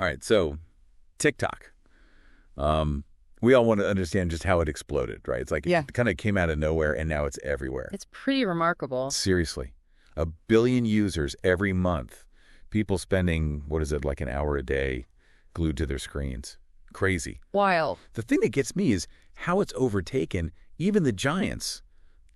All right, so TikTok. We all want to understand just how it exploded, right? It's like Yeah. it kind of came out of nowhere, and now it's everywhere. It's pretty remarkable. Seriously. 1 billion users every month. People spending, what is it, like an hour a day glued to their screens. Crazy. Wild. The thing that gets me is how it's overtaken even the giants,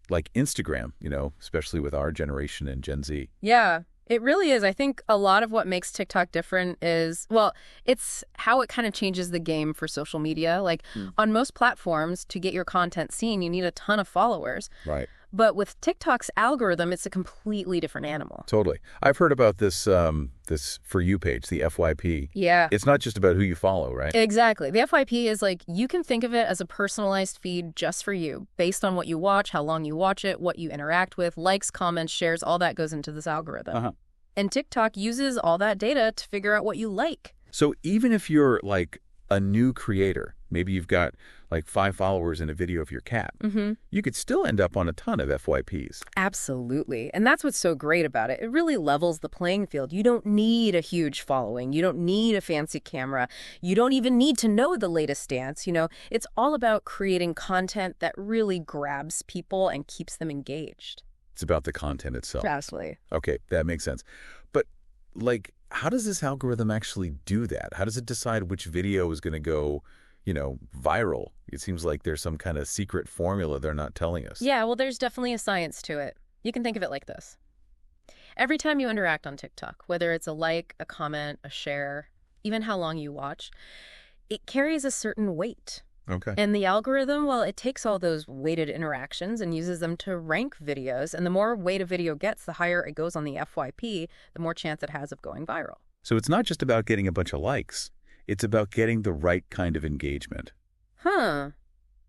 like Instagram, especially with our generation and Gen Z. Yeah, it really is. I think a lot of what makes TikTok different is, well, it's how it kind of changes the game for social media. Like on most platforms, to get your content seen, you need a ton of followers. Right. But with TikTok's algorithm, it's a completely different animal. Totally. I've heard about this For You page, the FYP. Yeah. It's not just about who you follow, right? Exactly. The FYP is like, you can think of it as a personalized feed just for you, based on what you watch, how long you watch it, what you interact with, likes, comments, shares, all that goes into this algorithm. And TikTok uses all that data to figure out what you like. So even if you're like a new creator, maybe you've got like 5 followers in a video of your cat, you could still end up on a ton of FYPs. Absolutely. And that's what's so great about it. It really levels the playing field. You don't need a huge following. You don't need a fancy camera. You don't even need to know the latest dance. It's all about creating content that really grabs people and keeps them engaged. It's about the content itself. Absolutely. Okay, that makes sense. But like, how does this algorithm actually do that? How does it decide which video is going to go, viral? It seems like there's some kind of secret formula they're not telling us. Yeah, well, there's definitely a science to it. You can think of it like this. Every time you interact on TikTok, whether it's a like, a comment, a share, even how long you watch, it carries a certain weight. Okay. And the algorithm, well, it takes all those weighted interactions and uses them to rank videos. And the more weight a video gets, the higher it goes on the FYP, the more chance it has of going viral. So it's not just about getting a bunch of likes. It's about getting the right kind of engagement. Huh.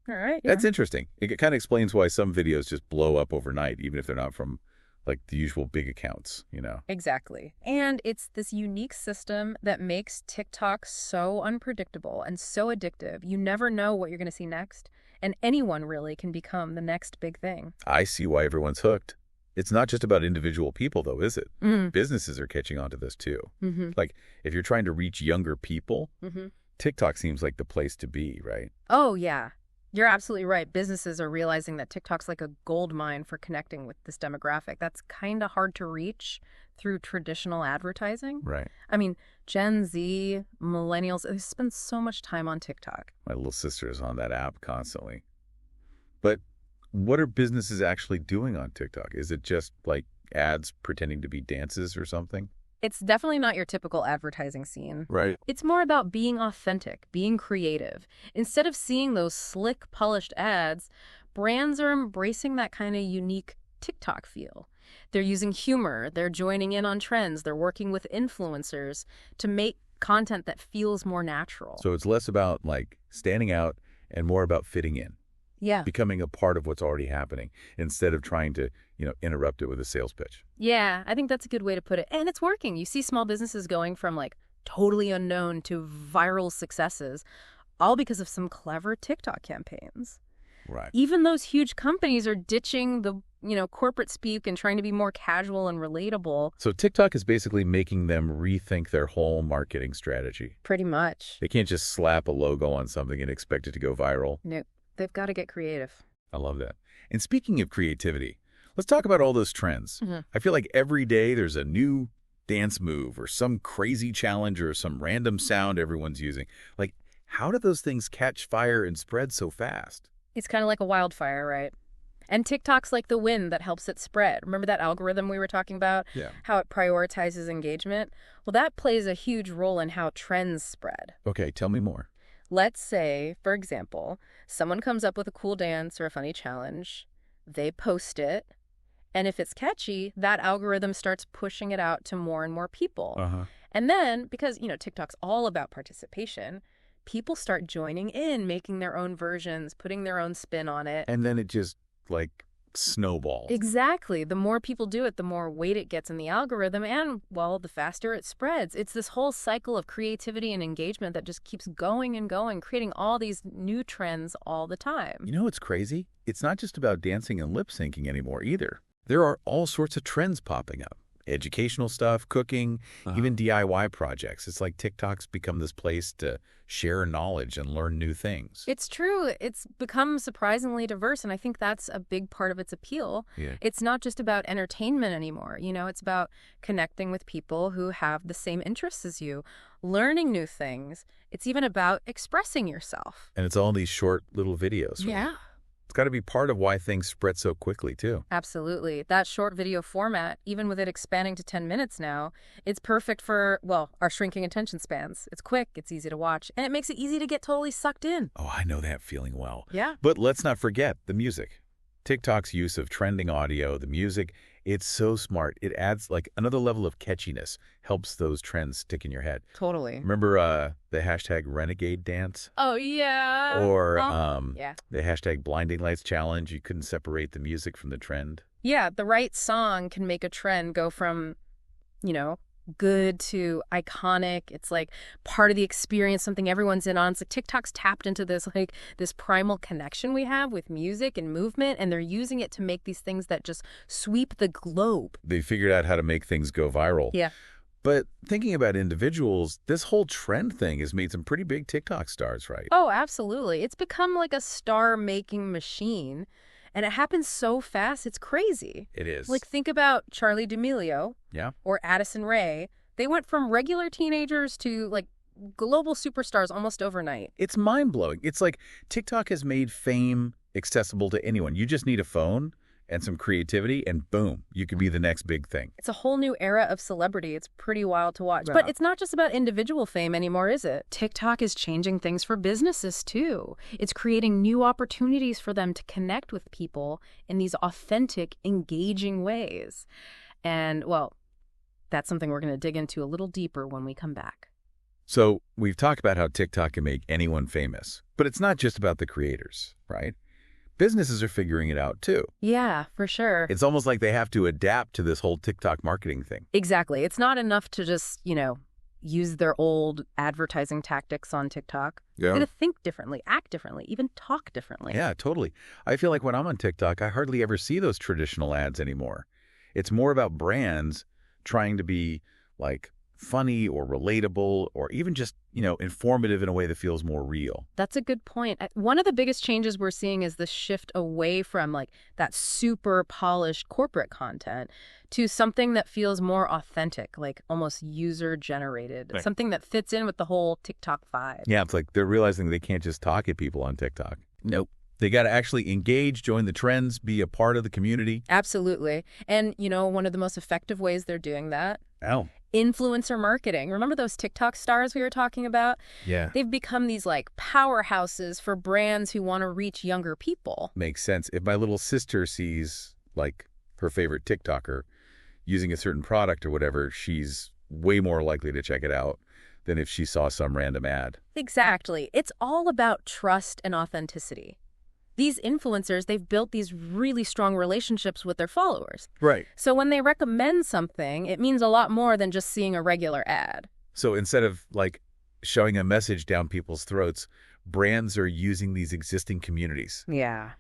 All right. That's interesting. It kind of explains why some videos just blow up overnight, even if they're not from like the usual big accounts, Exactly. And it's this unique system that makes TikTok so unpredictable and so addictive. You never know what you're going to see next. And anyone really can become the next big thing. I see why everyone's hooked. It's not just about individual people, though, is it? Businesses are catching on to this, too. Like, if you're trying to reach younger people, TikTok seems like the place to be, right? Oh, yeah. You're absolutely right. Businesses are realizing that TikTok's like a gold mine for connecting with this demographic. That's kind of hard to reach through traditional advertising. Right. I mean, Gen Z, millennials, they spend so much time on TikTok. My little sister is on that app constantly. But what are businesses actually doing on TikTok? Is it just like ads pretending to be dances or something? It's definitely not your typical advertising scene. Right. It's more about being authentic, being creative. Instead of seeing those slick, polished ads, brands are embracing that kind of unique TikTok feel. They're using humor, they're joining in on trends, they're working with influencers to make content that feels more natural. So it's less about like standing out and more about fitting in. Yeah. Becoming a part of what's already happening instead of trying to, interrupt it with a sales pitch. Yeah, I think that's a good way to put it. And it's working. You see small businesses going from like totally unknown to viral successes, all because of some clever TikTok campaigns. Right. Even those huge companies are ditching the, corporate speak and trying to be more casual and relatable. So TikTok is basically making them rethink their whole marketing strategy. Pretty much. They can't just slap a logo on something and expect it to go viral. No, they've got to get creative. I love that. And speaking of creativity, let's talk about all those trends. I feel like every day there's a new dance move or some crazy challenge or some random sound everyone's using. Like, how do those things catch fire and spread so fast? It's kind of like a wildfire, right? And TikTok's like the wind that helps it spread. Remember that algorithm we were talking about? Yeah. How it prioritizes engagement? Well, that plays a huge role in how trends spread. Okay, tell me more. Let's say, for example, someone comes up with a cool dance or a funny challenge. They post it. And if it's catchy, that algorithm starts pushing it out to more and more people. And then, because, TikTok's all about participation, people start joining in, making their own versions, putting their own spin on it. And then it just, snowballs. Exactly. The more people do it, the more weight it gets in the algorithm and, well, the faster it spreads. It's this whole cycle of creativity and engagement that just keeps going and going, creating all these new trends all the time. You know what's crazy? It's not just about dancing and lip syncing anymore either. There are all sorts of trends popping up. educational stuff, cooking, even DIY projects. It's like TikTok's become this place to share knowledge and learn new things. It's true. It's become surprisingly diverse, and I think that's a big part of its appeal. Yeah. It's not just about entertainment anymore. It's about connecting with people who have the same interests as you, learning new things. It's even about expressing yourself. And it's all these short little videos. Right? Yeah. It's got to be part of why things spread so quickly, too. Absolutely. That short video format, even with it expanding to 10 minutes now, it's perfect for, well, our shrinking attention spans. It's quick, it's easy to watch, and it makes it easy to get totally sucked in. Oh, I know that feeling well. Yeah. But let's not forget the music. TikTok's use of trending audio, the music, it's so smart. It adds like another level of catchiness, helps those trends stick in your head. Totally. Remember the hashtag renegade dance? Oh, yeah. Or yeah. the hashtag blinding lights challenge? You couldn't separate the music from the trend. Yeah, the right song can make a trend go from, good to iconic. It's like part of the experience, something everyone's in on. It's like TikTok's tapped into this primal connection we have with music and movement, and they're using it to make these things that just sweep the globe. They figured out how to make things go viral. Yeah. But thinking about individuals, this whole trend thing has made some pretty big TikTok stars, right? Oh, absolutely. It's become like a star-making machine, and it happens so fast, it's crazy. It is. Like, think about Charli D'Amelio. Yeah. Or Addison Rae. They went from regular teenagers to, like, global superstars almost overnight. It's mind-blowing. It's like TikTok has made fame accessible to anyone. You just need a phone and some creativity, and boom, you could be the next big thing. It's a whole new era of celebrity. It's pretty wild to watch. Yeah. But it's not just about individual fame anymore, is it? TikTok is changing things for businesses, too. It's creating new opportunities for them to connect with people in these authentic, engaging ways. And, well, that's something we're going to dig into a little deeper when we come back. So we've talked about how TikTok can make anyone famous, but it's not just about the creators, right? Businesses are figuring it out, too. Yeah, for sure. It's almost like they have to adapt to this whole TikTok marketing thing. Exactly. It's not enough to just, use their old advertising tactics on TikTok. Yeah. They got to think differently, act differently, even talk differently. Yeah, totally. I feel like when I'm on TikTok, I hardly ever see those traditional ads anymore. It's more about brands trying to be, like, funny or relatable or even just, informative in a way that feels more real. That's a good point. One of the biggest changes we're seeing is the shift away from like that super polished corporate content to something that feels more authentic, like almost user generated, Right. Something that fits in with the whole TikTok vibe. Yeah, it's like they're realizing they can't just talk at people on TikTok. Nope. They got to actually engage, join the trends, be a part of the community. Absolutely. And, one of the most effective ways they're doing that, Oh. influencer marketing. Remember those TikTok stars we were talking about? Yeah. They've become these like powerhouses for brands who want to reach younger people. Makes sense. If my little sister sees, like, her favorite TikToker using a certain product or whatever, she's way more likely to check it out than if she saw some random ad. Exactly. It's all about trust and authenticity. These influencers, they've built these really strong relationships with their followers. Right. So when they recommend something, it means a lot more than just seeing a regular ad. So instead of, like, shoving a message down people's throats, brands are using these existing communities, Yeah.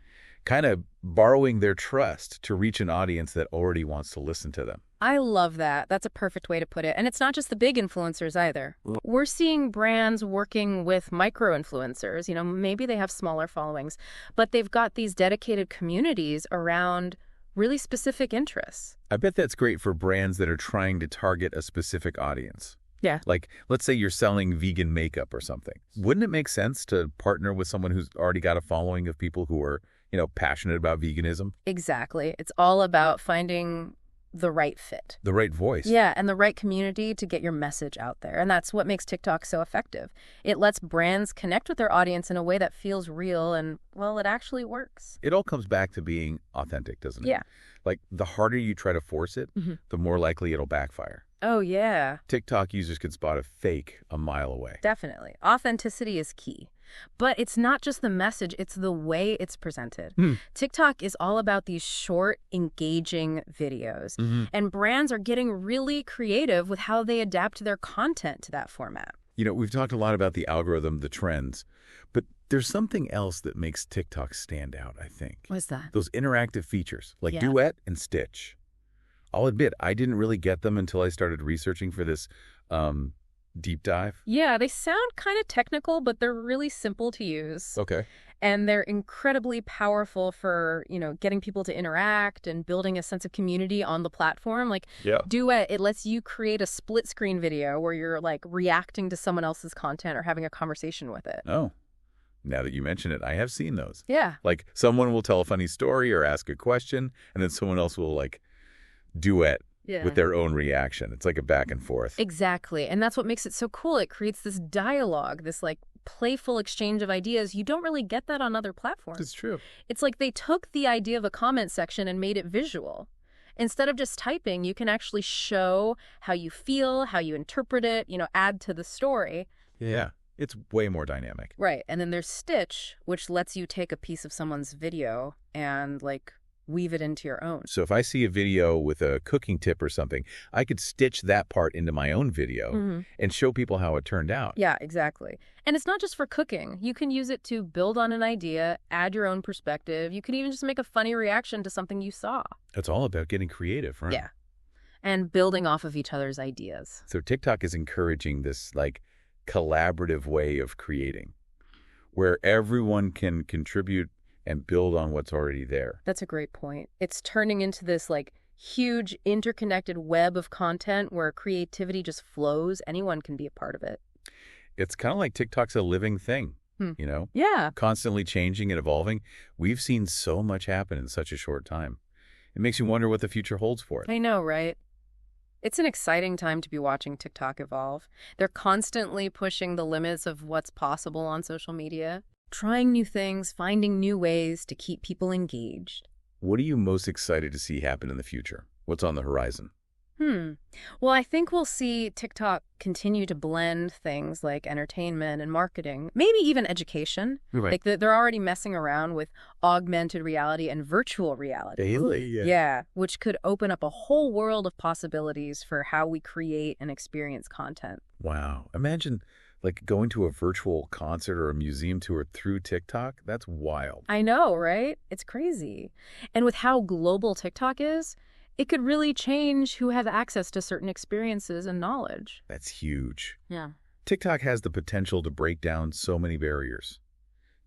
kind of borrowing their trust to reach an audience that already wants to listen to them. I love that. That's a perfect way to put it. And it's not just the big influencers either. We're seeing brands working with micro-influencers. Maybe they have smaller followings, but they've got these dedicated communities around really specific interests. I bet that's great for brands that are trying to target a specific audience. Yeah. Like, let's say you're selling vegan makeup or something. Wouldn't it make sense to partner with someone who's already got a following of people who are, passionate about veganism? Exactly. It's all about finding the right fit. The right voice. Yeah, and the right community to get your message out there. And that's what makes TikTok so effective. It lets brands connect with their audience in a way that feels real and, well, it actually works. It all comes back to being authentic, doesn't it? Yeah. Like, the harder you try to force it, the more likely it'll backfire. Oh, yeah, TikTok users can spot a fake a mile away. definitely. Authenticity is key. But it's not just the message, it's the way it's presented. TikTok is all about these short, engaging videos. And brands are getting really creative with how they adapt their content to that format. We've talked a lot about the algorithm, the trends, but there's something else that makes TikTok stand out, I think. What's that? Those interactive features, like Yeah. Duet and Stitch. I'll admit, I didn't really get them until I started researching for this deep dive. Yeah, they sound kind of technical, but they're really simple to use. Okay. And they're incredibly powerful for, getting people to interact and building a sense of community on the platform. Like Yeah. Duet, it lets you create a split screen video where you're like reacting to someone else's content or having a conversation with it. Oh, now that you mention it, I have seen those. Yeah. Like someone will tell a funny story or ask a question, and then someone else will like duet with their own reaction. It's like a back and forth. Exactly. And that's what makes it so cool. It creates this dialogue, this like playful exchange of ideas. You don't really get that on other platforms. It's true. It's like they took the idea of a comment section and made it visual. Instead of just typing, you can actually show how you feel, how you interpret it, add to the story. Yeah. It's way more dynamic. Right. And then there's Stitch, which lets you take a piece of someone's video and like weave it into your own. So if I see a video with a cooking tip or something, I could stitch that part into my own video and show people how it turned out. Yeah, exactly. And it's not just for cooking. You can use it to build on an idea, add your own perspective. You can even just make a funny reaction to something you saw. It's all about getting creative, right? Yeah. And building off of each other's ideas. So TikTok is encouraging this like collaborative way of creating where everyone can contribute and build on what's already there. That's a great point. It's turning into this like huge interconnected web of content where creativity just flows. Anyone can be a part of it. It's kind of like TikTok's a living thing, Yeah. constantly changing and evolving. We've seen so much happen in such a short time. It makes you wonder what the future holds for it. I know, right? It's an exciting time to be watching TikTok evolve. They're constantly pushing the limits of what's possible on social media, trying new things, finding new ways to keep people engaged. What are you most excited to see happen in the future? What's on the horizon? Well, I think we'll see TikTok continue to blend things like entertainment and marketing, maybe even education. Right. Like they're already messing around with augmented reality and virtual reality. Daily? Yeah, which could open up a whole world of possibilities for how we create and experience content. Wow. Imagine like going to a virtual concert or a museum tour through TikTok. That's wild. I know, right? It's crazy. And with how global TikTok is, it could really change who has access to certain experiences and knowledge. That's huge. Yeah. TikTok has the potential to break down so many barriers,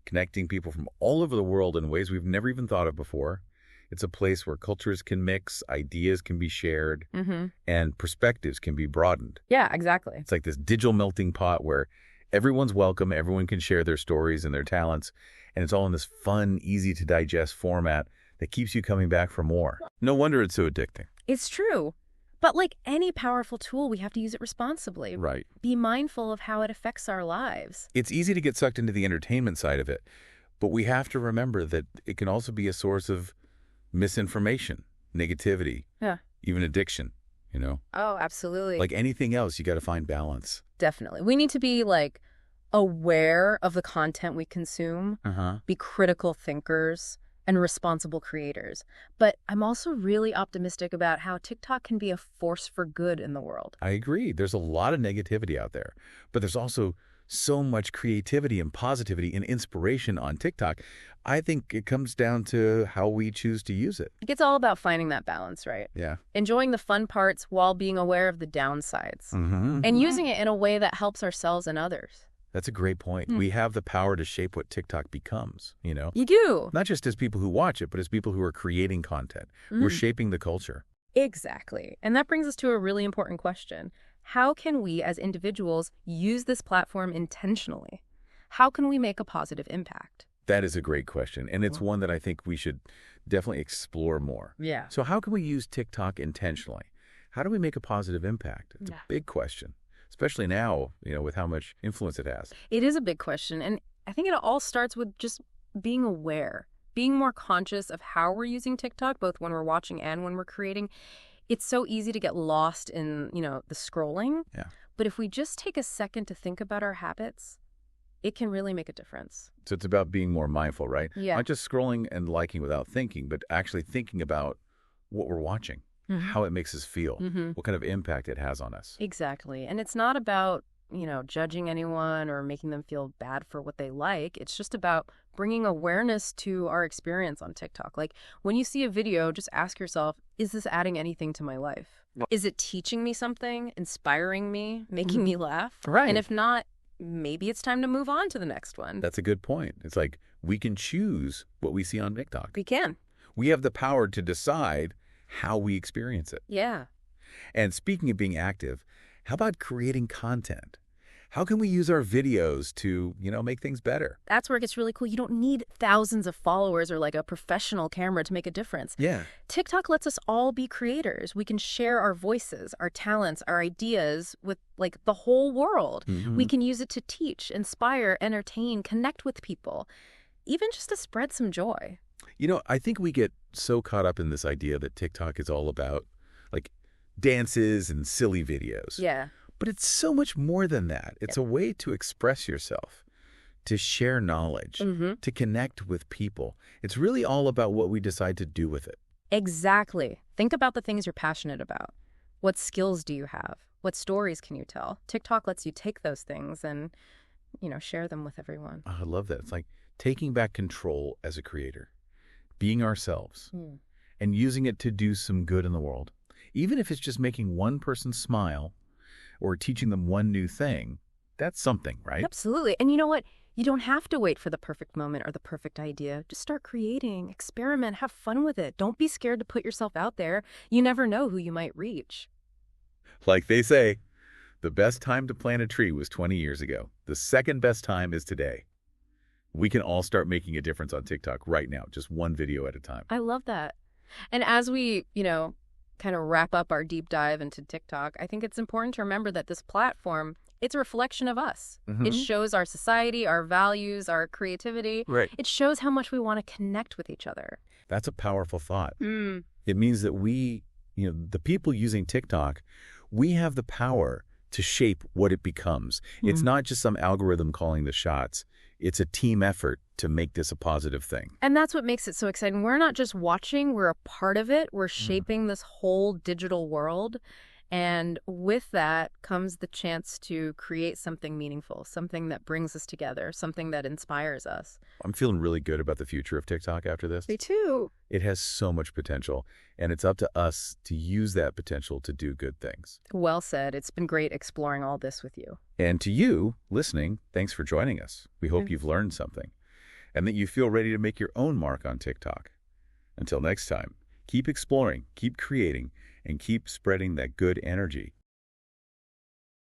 connecting people from all over the world in ways we've never even thought of before. It's a place where cultures can mix, ideas can be shared, and perspectives can be broadened. Yeah, exactly. It's like this digital melting pot where everyone's welcome, everyone can share their stories and their talents, and it's all in this fun, easy-to-digest format that keeps you coming back for more. No wonder it's so addicting. It's true. But like any powerful tool, we have to use it responsibly. Right. Be mindful of how it affects our lives. It's easy to get sucked into the entertainment side of it, but we have to remember that it can also be a source of misinformation, negativity, even addiction, Oh, absolutely. Like anything else, you got to find balance. Definitely. We need to be like aware of the content we consume, be critical thinkers, and responsible creators. But I'm also really optimistic about how TikTok can be a force for good in the world. I agree. There's a lot of negativity out there, but there's also so much creativity and positivity and inspiration on TikTok. I think it comes down to how we choose to use it. It's all about finding that balance, right? Yeah. Enjoying the fun parts while being aware of the downsides. And using it in a way that helps ourselves and others. That's a great point. We have the power to shape what TikTok becomes, You do. Not just as people who watch it, but as people who are creating content. We're shaping the culture. Exactly. And that brings us to a really important question. How can we as individuals use this platform intentionally? How can we make a positive impact? That is a great question, and it's one that I think we should definitely explore more. Yeah. So how can we use TikTok intentionally? How do we make a positive impact? It's a big question, especially now, with how much influence it has. It is a big question, and I think it all starts with just being aware, being more conscious of how we're using TikTok, both when we're watching and when we're creating. It's so easy to get lost in, the scrolling. Yeah. But if we just take a second to think about our habits, it can really make a difference. So it's about being more mindful, right? Yeah. Not just scrolling and liking without thinking, but actually thinking about what we're watching, how it makes us feel, what kind of impact it has on us. Exactly. And it's not about, judging anyone or making them feel bad for what they like. It's just about bringing awareness to our experience on TikTok. Like, when you see a video, just ask yourself, is this adding anything to my life? Is it teaching me something, inspiring me, making me laugh? Right. And if not, maybe it's time to move on to the next one. That's a good point. It's like we can choose what we see on TikTok. We can. We have the power to decide how we experience it. Yeah. And speaking of being active, how about creating content? How can we use our videos to, make things better? That's where it gets really cool. You don't need thousands of followers or like a professional camera to make a difference. Yeah. TikTok lets us all be creators. We can share our voices, our talents, our ideas with like the whole world. Mm-hmm. We can use it to teach, inspire, entertain, connect with people, even just to spread some joy. I think we get so caught up in this idea that TikTok is all about like dances and silly videos. Yeah. But it's so much more than that. It's a way to express yourself, to share knowledge, to connect with people. It's really all about what we decide to do with it. Exactly. Think about the things you're passionate about. What skills do you have? What stories can you tell? TikTok lets you take those things and, share them with everyone. Oh, I love that. It's like taking back control as a creator, being ourselves, and using it to do some good in the world. Even if it's just making one person smile or teaching them one new thing, that's something, right? Absolutely. And you know what? You don't have to wait for the perfect moment or the perfect idea. Just start creating, experiment, have fun with it. Don't be scared to put yourself out there. You never know who you might reach. Like they say, the best time to plant a tree was 20 years ago. The second best time is today. We can all start making a difference on TikTok right now, just one video at a time. I love that. And as we, kind of wrap up our deep dive into TikTok, I think it's important to remember that this platform, it's a reflection of us. It shows our society, our values, our creativity. Right. It shows how much we want to connect with each other. That's a powerful thought. It means that we, the people using TikTok, we have the power to shape what it becomes. It's not just some algorithm calling the shots. It's a team effort to make this a positive thing. And that's what makes it so exciting. We're not just watching, we're a part of it. We're shaping this whole digital world. And with that comes the chance to create something meaningful, something that brings us together, something that inspires us. I'm feeling really good about the future of TikTok after this. Me too. It has so much potential, and it's up to us to use that potential to do good things. Well said. It's been great exploring all this with you. And to you, listening, thanks for joining us. We hope you've learned something, and that you feel ready to make your own mark on TikTok. Until next time, keep exploring, keep creating, and keep spreading that good energy.